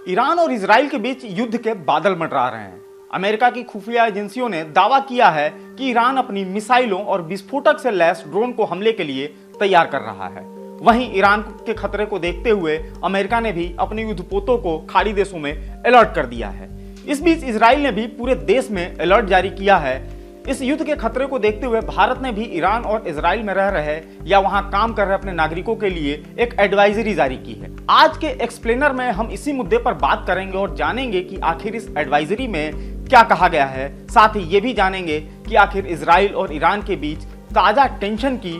Iran और Israel के बीच युद्ध के बादल मंडरा रहे हैं। अमेरिका की खुफिया एजेंसियों ने दावा किया है कि ईरान अपनी मिसाइलों और विस्फोटक से लैस ड्रोन को हमले के लिए तैयार कर रहा है। वहीं ईरान के खतरे को देखते हुए अमेरिका ने भी अपने युद्धपोतों को खाड़ी देशों में अलर्ट कर दिया है। इस बीच इजराइल ने भी पूरे देश में अलर्ट जारी किया है। इस युद्ध के खतरे को देखते हुए भारत ने भी ईरान और इजराइल में रह रहे या वहां काम कर रहे अपने नागरिकों के लिए एक एडवाइजरी जारी की है। आज के एक्सप्लेनर में हम इसी मुद्दे पर बात करेंगे और जानेंगे कि आखिर इस एडवाइजरी में क्या कहा गया है। साथ ही ये भी जानेंगे कि आखिर इजराइल और ईरान के बीच ताजा टेंशन की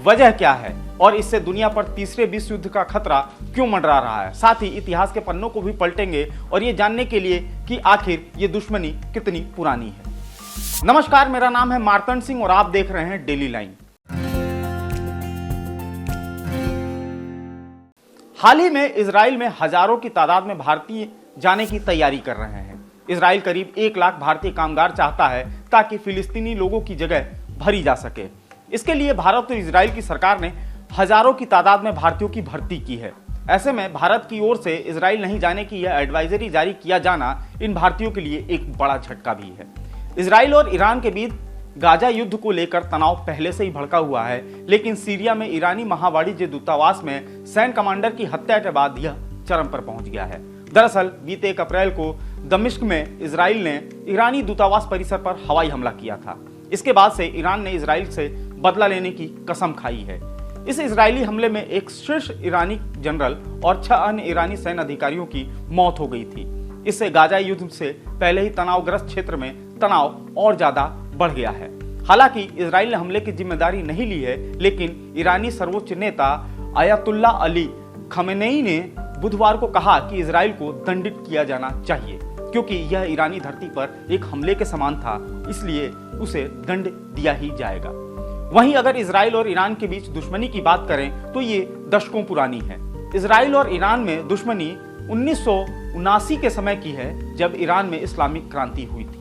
वजह क्या है और इससे दुनिया पर तीसरे विश्व युद्ध का खतरा क्यों मंडरा रहा है। साथ ही इतिहास के पन्नों को भी पलटेंगे और ये जानने के लिए कि आखिर ये दुश्मनी कितनी पुरानी है। नमस्कार, मेरा नाम है मार्तंड सिंह और आप देख रहे हैं डेली लाइन। हाल ही में इजराइल में हजारों की तादाद में भारतीय जाने की तैयारी कर रहे हैं। इजराइल करीब 1 लाख भारतीय कामगार चाहता है ताकि फिलिस्तीनी लोगों की जगह भरी जा सके। इसके लिए भारत और इजराइल की सरकार ने हजारों की तादाद में भारतीयों की भर्ती की है। ऐसे में भारत की ओर से इजराइल नहीं जाने की यह एडवाइजरी जारी किया जाना इन भारतीयों के लिए एक बड़ा झटका भी है। इजराइल और ईरान के बीच गाजा युद्ध को लेकर तनाव पहले से ही भड़का हुआ है, लेकिन सीरिया में ईरानी महावाणिज्य दूतावास में सैन्य कमांडर की हत्या के बाद यह चरम पर पहुंच गया है। दरअसल बीते 1 अप्रैल को दमिश्क में इजराइल ने ईरानी दूतावास परिसर पर हवाई हमला किया था। इसके बाद से ईरान ने इजराइल से बदला लेने की कसम खाई है। इस इजरायली हमले में एक शीर्ष ईरानी जनरल और 6 अन्य ईरानी सैन्य अधिकारियों की मौत हो गई थी। इससे गाजा युद्ध से पहले ही तनावग्रस्त क्षेत्र में तनाव और ज्यादा बढ़ गया है। हालांकि इजराइल ने हमले की जिम्मेदारी नहीं ली है, लेकिन ईरानी सर्वोच्च नेता आयतुल्ला अली खमेनेई ने बुधवार को कहा कि इजराइल को दंडित किया जाना चाहिए, क्योंकि यह ईरानी धरती पर एक हमले के समान था, इसलिए उसे दंड दिया ही जाएगा। वहीं अगर इजराइल और ईरान के बीच दुश्मनी की बात करें तो ये दशकों पुरानी है। इजराइल और ईरान में दुश्मनी 1979 के समय की है, जब ईरान में इस्लामिक क्रांति हुई थी।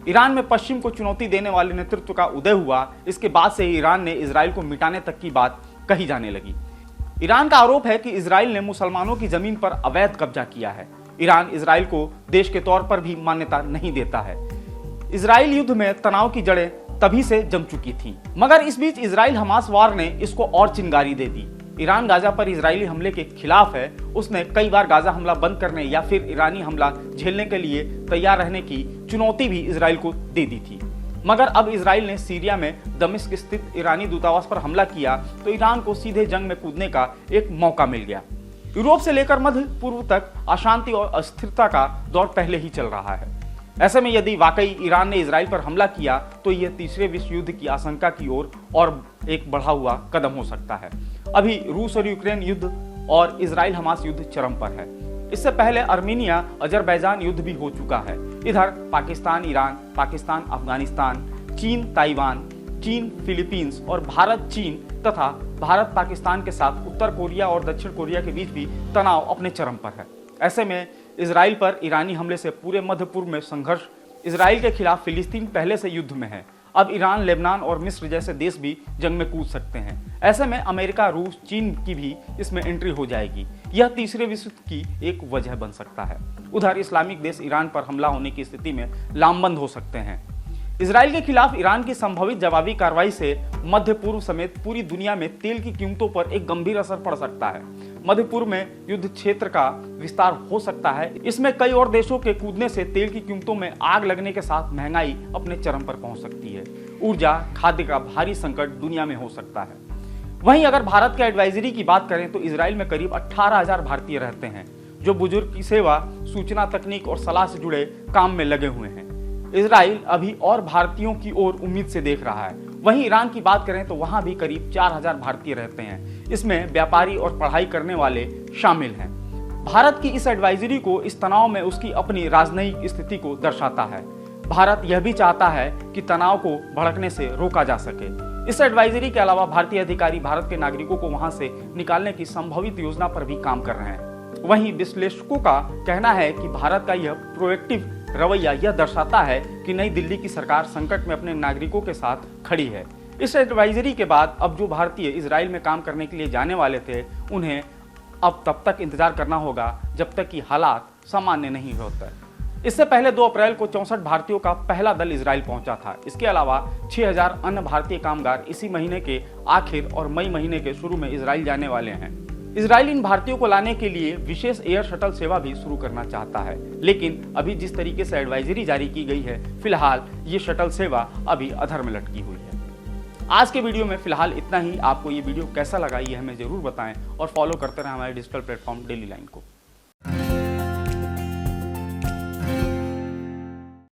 ईरान में पश्चिम को चुनौती देने वाले नेतृत्व का उदय हुआ। इसके बाद से ईरान ने इजराइल को मिटाने तक की बात कही जाने लगी। ईरान का आरोप है कि इजराइल ने मुसलमानों की जमीन पर अवैध कब्जा किया है। ईरान इजराइल को देश के तौर पर भी मान्यता नहीं देता है। इजराइल युद्ध में तनाव की जड़ें तभी से जम चुकी थी, मगर इस बीच इजराइल हमास वार ने इसको और चिंगारी दे दी। ईरान गाजा पर इजरायली हमले के खिलाफ है। उसने कई बार गाजा हमला बंद करने या फिर ईरानी हमला झेलने के लिए तैयार रहने की चुनौती भी इजराइल को दे दी थी। मगर अब इजराइल ने सीरिया में दमिश्क स्थित ईरानी दूतावास पर हमला किया तो ईरान को सीधे जंग में कूदने का एक मौका मिल गया। यूरोप से लेकर मध्य पूर्व तक अशांति और अस्थिरता का दौर पहले ही चल रहा है। ऐसे में यदि वाकई ईरान ने इजराइल पर हमला किया तो यह तीसरे विश्व युद्ध की आशंका की ओर और एक बढ़ा हुआ कदम हो सकता है। अभी रूस और यूक्रेन युद्ध और इजराइल हमास युद्ध चरम पर है। इससे पहले अर्मीनिया अजरबैजान युद्ध भी हो चुका है। इधर पाकिस्तान ईरान, पाकिस्तान अफगानिस्तान, चीन ताइवान, चीन फिलीपींस और भारत चीन तथा भारत पाकिस्तान के साथ उत्तर कोरिया और दक्षिण कोरिया के बीच भी तनाव अपने चरम पर है। ऐसे में इजराइल पर ईरानी हमले से पूरे मध्य पूर्व में संघर्ष। इजराइल के खिलाफ फिलिस्तीन पहले से युद्ध में है। अब ईरान, लेबनान और मिस्र जैसे देश भी जंग में कूद सकते हैं। ऐसे में अमेरिका, रूस, चीन की भी इसमें एंट्री हो जाएगी। यह तीसरे विश्व की एक वजह बन सकता है। उधर इस्लामिक देश ईरान पर हमला होने की स्थिति में लामबंद हो सकते हैं। इजराइल के खिलाफ ईरान की संभावित जवाबी कार्रवाई से मध्य पूर्व समेत पूरी दुनिया में तेल की कीमतों पर एक गंभीर असर पड़ सकता है। मध्य पूर्व में युद्ध क्षेत्र का विस्तार हो सकता है। इसमें कई और देशों के कूदने से तेल की कीमतों में आग लगने के साथ महंगाई अपने चरम पर पहुंच सकती है। ऊर्जा, खाद्य का भारी संकट दुनिया में हो सकता है। वहीं अगर भारत के एडवाइजरी की बात करें तो इजराइल में करीब 18,000 भारतीय रहते हैं, जो बुजुर्ग की सेवा, सूचना तकनीक और सलाह से जुड़े काम में लगे हुए हैं। इजराइल अभी और भारतीयों की ओर उम्मीद से देख रहा है। वहीं ईरान की बात करें तो वहां भी करीब 4,000 भारतीय रहते हैं। इसमें व्यापारी और पढ़ाई करने वाले शामिल हैं। भारत की इस एडवाइजरी को इस तनाव में उसकी अपनी राजनयिक स्थिति को दर्शाता है। भारत यह भी चाहता है कि तनाव को भड़कने से रोका जा सके। इस एडवाइजरी के अलावा भारतीय अधिकारी भारत के नागरिकों को वहां से निकालने की संभावित योजना पर भी काम कर रहे हैं। वहीं विश्लेषकों का कहना है कि भारत का यह प्रोएक्टिव रवैया यह दर्शाता है कि नई दिल्ली की सरकार संकट में अपने नागरिकों के साथ खड़ी है। इस एडवाइजरी के बाद अब जो भारतीय इजराइल में काम करने के लिए जाने वाले थे, उन्हें अब तब तक इंतजार करना होगा जब तक कि हालात सामान्य नहीं होते। इससे पहले 2 अप्रैल को 64 भारतीयों का पहला दल इजराइल पहुंचा था। इसके अलावा 6000 अन्य भारतीय कामगार इसी महीने के आखिर और मई महीने के शुरू में इजराइल जाने वाले हैं। इजराइल इन भारतीयों को लाने के लिए विशेष एयर शटल सेवा भी शुरू करना चाहता है, लेकिन अभी जिस तरीके से एडवाइजरी जारी की गई है, फिलहाल ये शटल सेवा अभी अधर में लटकी हुई है। आज के वीडियो में फिलहाल इतना ही। आपको ये वीडियो कैसा लगा ये हमें जरूर बताएं और फॉलो करते रहें हमारे डिजिटल प्लेटफॉर्म डेली लाइन को।